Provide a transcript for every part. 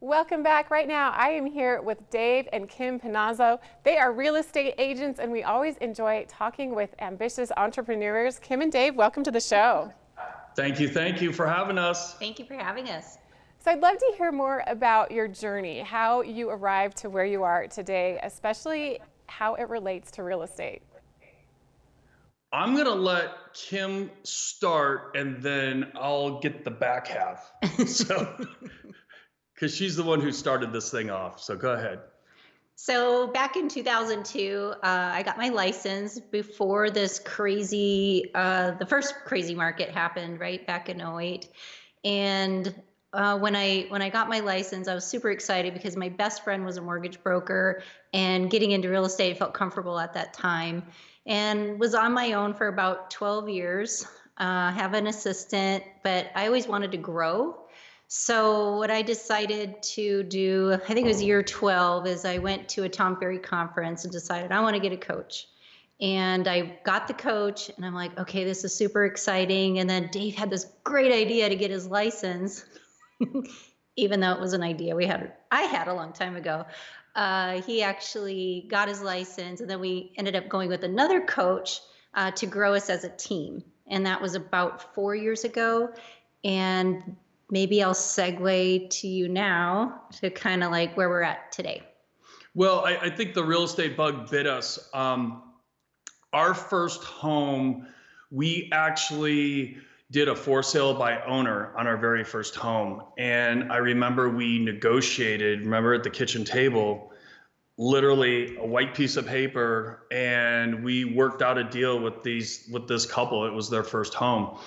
Welcome back. Right now, I am here with Dave and Kim Panozzo. They are real estate agents, and we always enjoy talking with ambitious entrepreneurs. Kim and Dave, welcome to the show. Thank you for having us. Thank you for having us. So I'd love to hear more about your journey, how you arrived to where you are today, especially how it relates to real estate. I'm going to let Kim start, and then I'll get the back half. Because she's the one who started this thing off. So go ahead. So back in 2002, I got my license before this crazy, the first crazy market happened, right back in '08. And when I got my license, I was super excited because my best friend was a mortgage broker, and getting into real estate, I felt comfortable at that time, and was on my own for about 12 years. Have an assistant, but I always wanted to grow. So what I decided to do, I think it was year 12, is I went to a Tom Ferry conference and decided I want to get a coach. And I got the coach, and I'm like, okay, this is super exciting. And then Dave had this great idea to get his license, even though it was an idea I had a long time ago. He actually got his license, and then we ended up going with another coach to grow us as a team. And that was about 4 years ago. And maybe I'll segue to you now to kind of like where we're at today. Well, I think the real estate bug bit us. Our first home, we actually did a for sale by owner on our very first home. And I remember we negotiated, remember at the kitchen table, literally a white piece of paper, and we worked out a deal with this couple. It was their first home.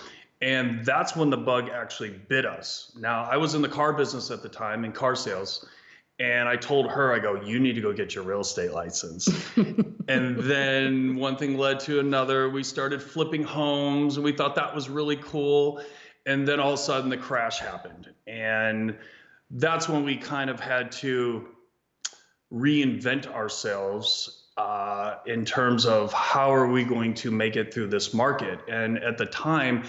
And that's when the bug actually bit us. Now, I was in the car business at the time, in car sales, and I told her, I go, you need to go get your real estate license. And then one thing led to another. We started flipping homes, and we thought that was really cool. And then all of a sudden the crash happened. And that's when we kind of had to reinvent ourselves in terms of how are we going to make it through this market. And at the time,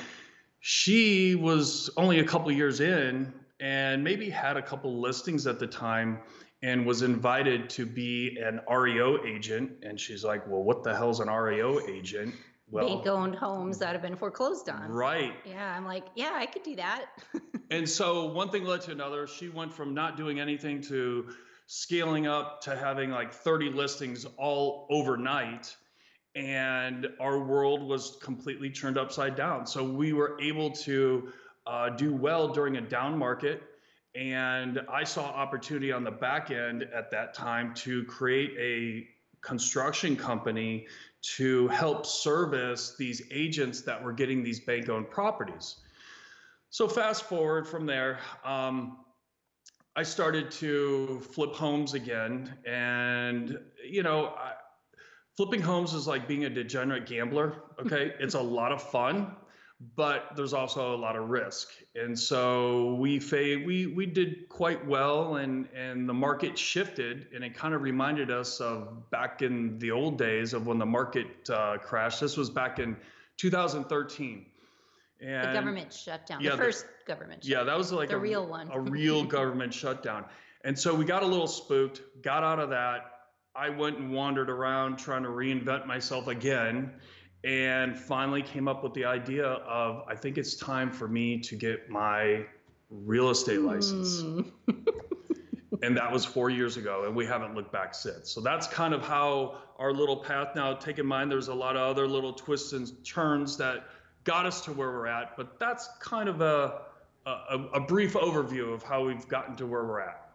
she was only a couple years in and maybe had a couple listings at the time and was invited to be an REO agent. And she's like, well, what the hell's an REO agent? Well, bank-owned homes that have been foreclosed on. Right. Yeah, I'm like, yeah, I could do that. And so one thing led to another. She went from not doing anything to scaling up to having like 30 listings all overnight. And our world was completely turned upside down. So we were able to do well during a down market. And I saw opportunity on the back end at that time to create a construction company to help service these agents that were getting these bank-owned properties. So fast forward from there, I started to flip homes again. And, flipping homes is like being a degenerate gambler, okay? It's a lot of fun, but there's also a lot of risk. And so we did quite well, and the market shifted, and it kind of reminded us of back in the old days of when the market crashed. This was back in 2013. And the government shutdown, yeah, the first government shutdown. Yeah, that was like the real one. A real government shutdown. And so we got a little spooked, got out of that. I went and wandered around trying to reinvent myself again, and finally came up with the idea of, I think it's time for me to get my real estate license. And that was 4 years ago, and we haven't looked back since. So that's kind of how our little path now, take in mind there's a lot of other little twists and turns that got us to where we're at, but that's kind of a brief overview of how we've gotten to where we're at.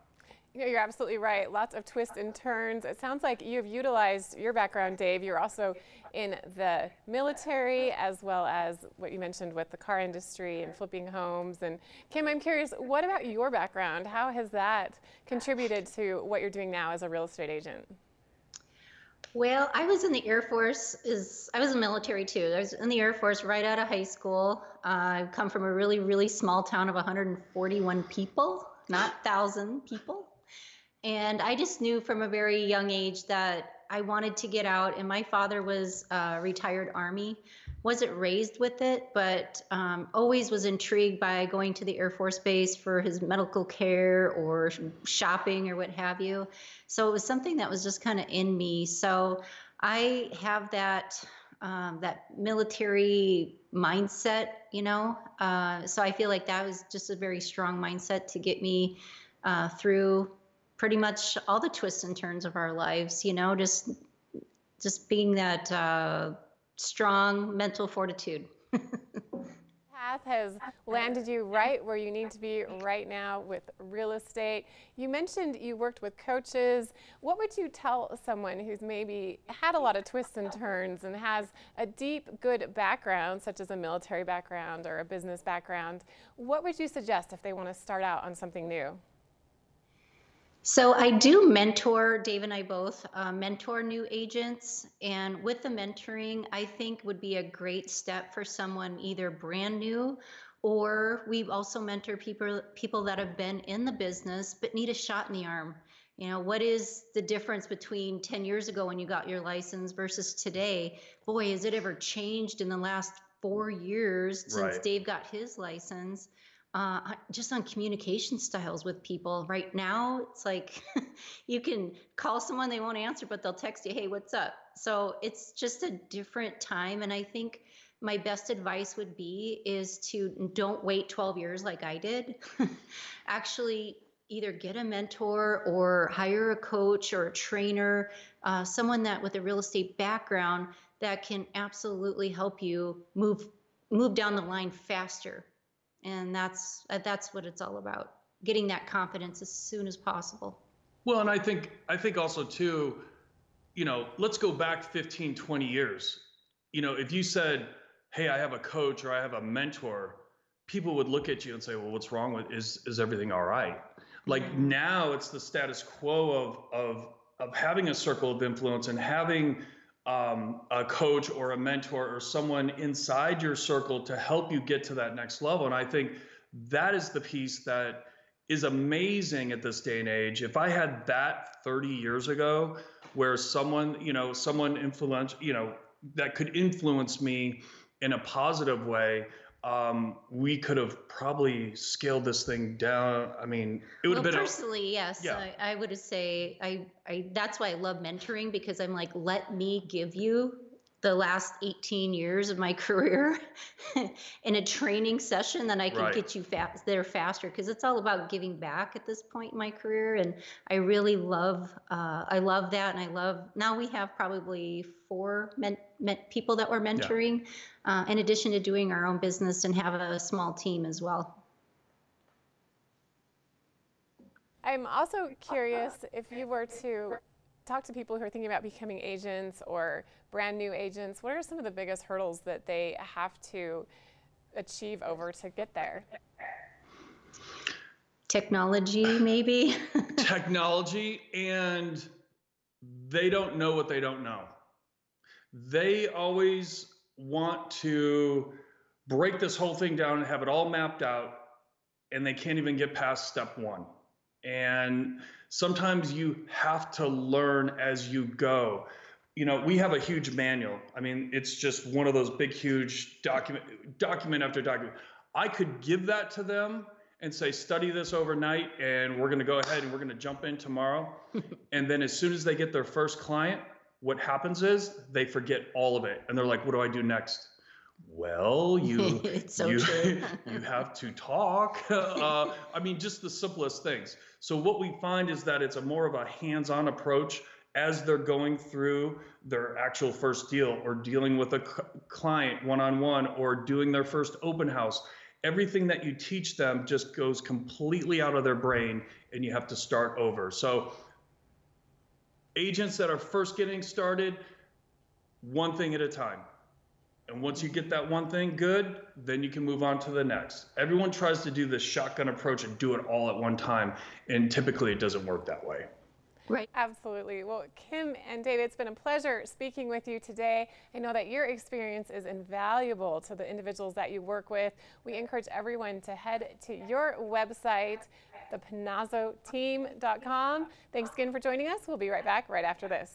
You're absolutely right. Lots of twists and turns. It sounds like you've utilized your background, Dave. You're also in the military, as well as what you mentioned with the car industry and flipping homes. And Kim, I'm curious, what about your background? How has that contributed to what you're doing now as a real estate agent? Well, I was in the Air Force. I was in the military too. I was in the Air Force right out of high school. I come from a really, really small town of 141 people, not 1,000 people. And I just knew from a very young age that I wanted to get out. And my father was retired Army, wasn't raised with it, but always was intrigued by going to the Air Force Base for his medical care or shopping or what have you. So it was something that was just kind of in me. So I have that that military mindset, you know. So I feel like that was just a very strong mindset to get me through pretty much all the twists and turns of our lives, you know, just being that strong mental fortitude. Path has landed you right where you need to be right now with real estate. You mentioned you worked with coaches. What would you tell someone who's maybe had a lot of twists and turns and has a deep, good background, such as a military background or a business background? What would you suggest if they want to start out on something new? So I do mentor, Dave and I both mentor new agents. And with the mentoring, I think would be a great step for someone either brand new, or we also mentor people that have been in the business but need a shot in the arm. You know, what is the difference between 10 years ago when you got your license versus today? Boy, has it ever changed in the last 4 years since Right. Dave got his license. Just on communication styles with people. Right now, it's like you can call someone, they won't answer, but they'll text you, hey, what's up? So it's just a different time. And I think my best advice would be is to don't wait 12 years like I did. Actually, either get a mentor or hire a coach or a trainer, someone that with a real estate background that can absolutely help you move down the line faster. And that's what it's all about, getting that confidence as soon as possible. Well, and I think also too, you know, let's go back 15, 20 years. You know, if you said, hey, I have a coach or I have a mentor, people would look at you and say, well, what's wrong with, is everything all right? Like now it's the status quo of having a circle of influence and having a coach or a mentor or someone inside your circle to help you get to that next level. And I think that is the piece that is amazing at this day and age. If I had that 30 years ago, where someone, you know, someone influential, you know, that could influence me in a positive way, we could have probably scaled this thing down. I mean, it would have been personally, yes. Yeah. I would say I that's why I love mentoring, because I'm like, let me give you the last 18 years of my career in a training session, then I can Right. get you there faster, because it's all about giving back at this point in my career. And I really love I love that. And I love, now we have probably 4 people that we're mentoring, in addition to doing our own business, and have a small team as well. I'm also curious if you were to talk to people who are thinking about becoming agents or brand new agents, what are some of the biggest hurdles that they have to achieve over to get there? Technology, maybe. Technology, and they don't know what they don't know. They always want to break this whole thing down and have it all mapped out, and they can't even get past step 1. And sometimes you have to learn as you go. You know, we have a huge manual. I mean, it's just one of those big, huge document after document. I could give that to them and say, study this overnight, and we're going to go ahead and we're going to jump in tomorrow. And then as soon as they get their first client, what happens is they forget all of it. And they're like, what do I do next? Well, you It's so you true. you have to talk. I mean, just the simplest things. So what we find is that it's a more of a hands-on approach as they're going through their actual first deal, or dealing with a client one-on-one, or doing their first open house. Everything that you teach them just goes completely out of their brain, and you have to start over. So agents that are first getting started, one thing at a time. And once you get that one thing good, then you can move on to the next. Everyone tries to do this shotgun approach and do it all at one time, and typically it doesn't work that way. Right. Absolutely. Well, Kim and David, it's been a pleasure speaking with you today. I know that your experience is invaluable to the individuals that you work with. We encourage everyone to head to your website, thepanozzoteam.com. Thanks again for joining us. We'll be right back right after this.